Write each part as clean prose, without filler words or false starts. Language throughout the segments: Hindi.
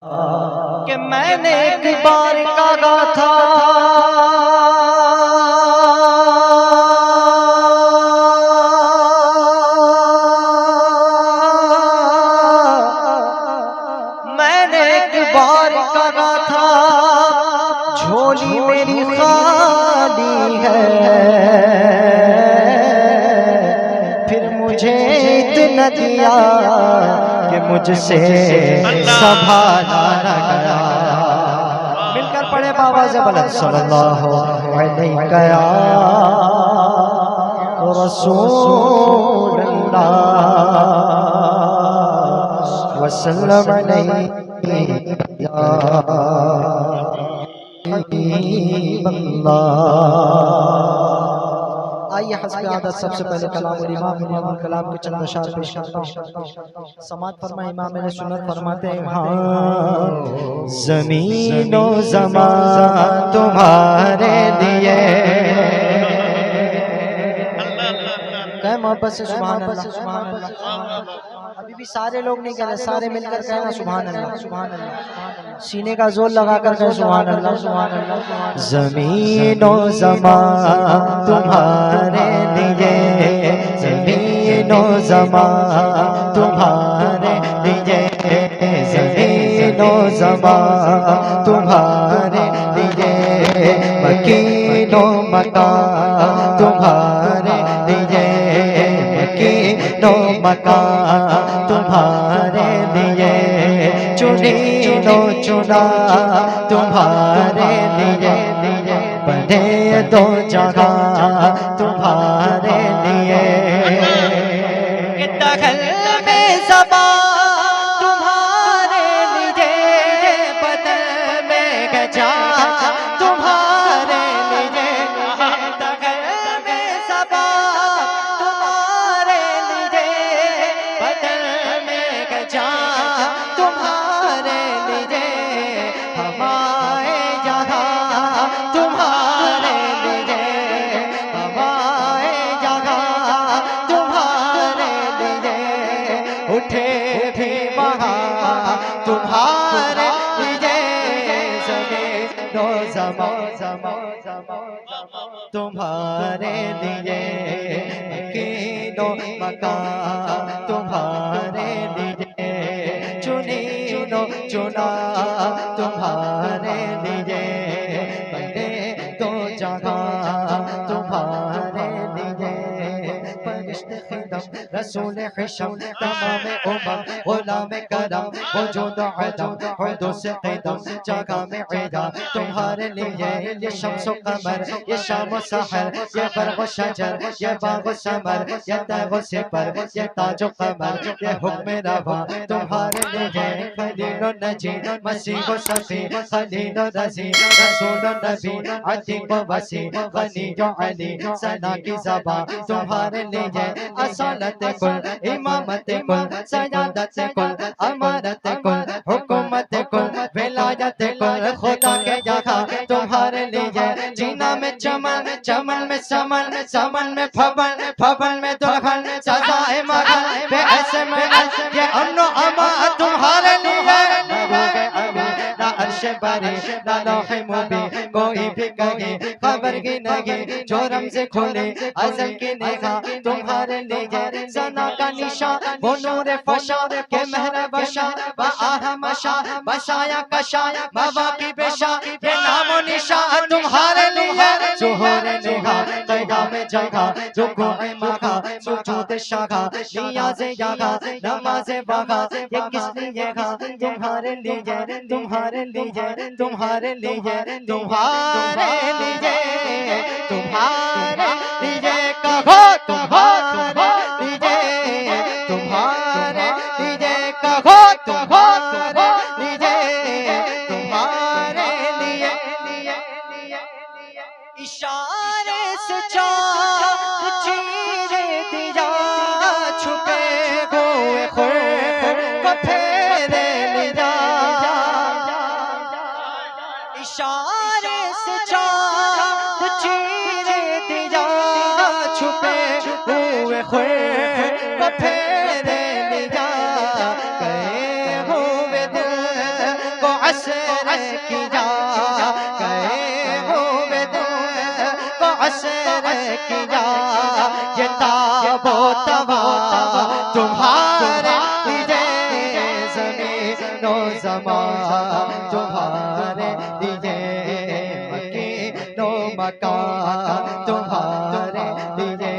कि मैंने एक बार कहा था मैंने एक बार कहा था झोली मेरी खाली है, फिर मुझे इतना दिया कि मुझसे संभाला न गया। मिलकर पढ़े बाबा से बुलंद सल्लल्लाहु अलैहि रसूलल्लाह वसल्लम अलैहि या हबीबल्लाह। आइए हस्ब आदत सबसे पहले कलाम इमाम कलाम के चंद अशार पेश करता हूँ। समात फरमा इमाम मेरे सुन्नत फरमाते हैं, हाँ ज़मीन ओ ज़मान तुम्हारे लिए कह मोहब्बत से सुभान अल्लाह। अभी भी सारे लोग नहीं कह रहे, सारे मिलकर कहना सुभान अल्लाह सुभान अल्लाह। सीने का जोर लगाकर कह सुभान अल्लाह सुभान अल्लाह। ज़मीन ओ ज़मान तुम्हारे लिए, ज़मीन ओ ज़मान तुम्हारे लिए, ज़मीन ओ ज़मान तुम्हारे लिए, मकीन ओ मकान तुम्हारे लिए, मकीन ओ मकान तुम्हारे लिए, चुनीनो चुना तुम्हारे लिए, बने दो जगह तुम्हारे लिए, दखल में ज़बान तुम्हारे लिए, बदल में गजा तुम्हारे लिए, दखल में ज़बान तुम्हारे लिए, बदल में गजा तुम्हारे लिए, हमारे जहाँ तुम्हारे लिए, हमारे जहाँ तुम्हारे लिए, उठे भी वहाँ तुम्हारे लिए, ज़मीन ओ ज़मान तुम्हारे लिए, मकीन ओ मकान तुम्हारे लिए, चुनीनो चुना तुम्हारे लिए, बने दो जगह तुम्हारे लिए, फरिश्ते खिदम रसूल हिशम तमाम उमम गुलाम करम वजूद अदम हुदूस क़दम जगह में ईदा तुम्हारे लिए, ये शम्स कमर ये शाम सहर ये बर्ग शजर ये बाग समर ये तैब सिपर ये ताज कमर ये हुक्म रवा तुम्हारे लिए, खलील नजी मसीह सफी खलील रजी रसूल नबी अतीक वसी गनी अली सना की ज़बा तुम्हारे लिए, असालत कुल इमामत कुल सयादत कुल अमारत कुल हुकूमत कुल विलायत कुल खुदा के जगह तुम्हारे लिए, जीना में चमन चमन में समन समन में फबन फबन में दुल्हन सजाए मगन पे ऐसे में ये अमनो अमा तुम्हारे लिए, ना अर्श बरी ना लौहे मुबी कोई भी कहे खबर की नहीं, जो रमज़े खोले अज़ल की निगाह तुम्हारे लिए, सना का निशा वो नूर फशा के महर बशा व आह मशा बशाया कशा बाबा की बेशा ये नामो निशा तुम्हारे लिए, जोहर निहा क़याम जगह रुकूए मगा सुजूद शाखा नियाज़े यागा नमाज़े बागा, ये किस लिए गा तुम्हारे लिए तुम्हारे लिए तुम्हारे लिए तुम्हारे लिए तुम्हारे लिए कहो तुम्हारे लिए तुम्हारे लिए कहो तुम्हारे लिए तुम्हारे लिए, इशारे से चाँद चीर दिया छुपे हुए खुर को फेर लिया, इशारे से चाँद चीर दिया छुपे हुए खुर को फेर लिया, गए हुए दिल असर किया, गए हुए दिन को असर किया। ये ताबो तवा तुम्हारे लिए, ज़मीनो ज़मान तुम्हारे लिए, मकीनो मकान तुम्हारे लिए,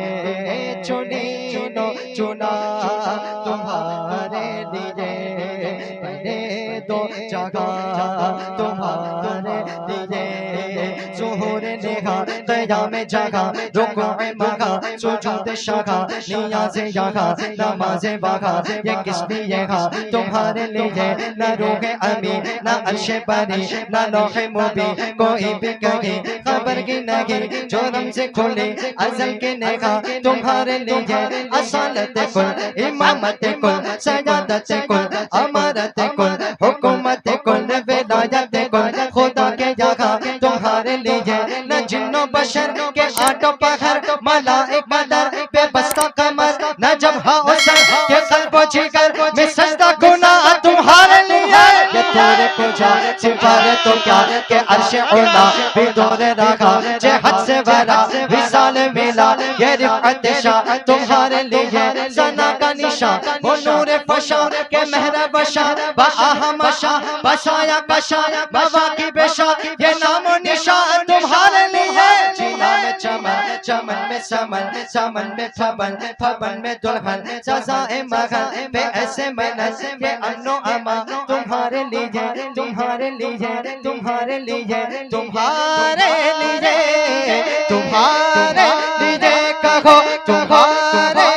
चुनीनो चुना तुम्हारे लिए, बने दो जगह तुम्हारे लिए। ज़ुहूर नेहा क़याम जगा, रुकू मगा, सुजूद शगा, नियाज़ यगा, नमाज़ वगा, ये किस लिए है तुम्हारे लिए। न रूह अमी न अर्श बरी न लौह मुबी, कोई भी कहे खबर की नहीं, जो रमज़ खुले अज़ल के नेहा तुम्हारे लिए। असालत कुल, इमामत कुल, सयादत कुल, अमारत कुल, हुकूमत कुल, विलायत कुल, खुदा के यहाँ तुम्हारे लिए। न जिन्नो बशर के आटो पहर, मलाइक बदर बेबस्ता कमर, न जब हाउसर के कल्बो जिगर में सजदा गुनाह तुम्हारे लिए। ये तोरे कुजा सिफारे तो क्या के अर्श उला भी दौरे रखा, जे हद से बरा विसाल मिला, ये रिफ़अत शाह तुम्हारे लिए। सना का निशा वो नूर फशा के मेहरा बशा, बाहम शाह बसाया कशा, बाबा की बेशा, ये नामो निशान तुम्हारे लिए। जीना में चमन, चमन में समन, समन में फबन, फबन में दुल्हन, सजाए मगन पे ऐसे मनस, ये अमनो अमा तुम्हारे लिए, तुम्हारे लिए, तुम्हारे लिए, तुम्हारे लिए, तुम्हारे लिए, कहो तुम्हारे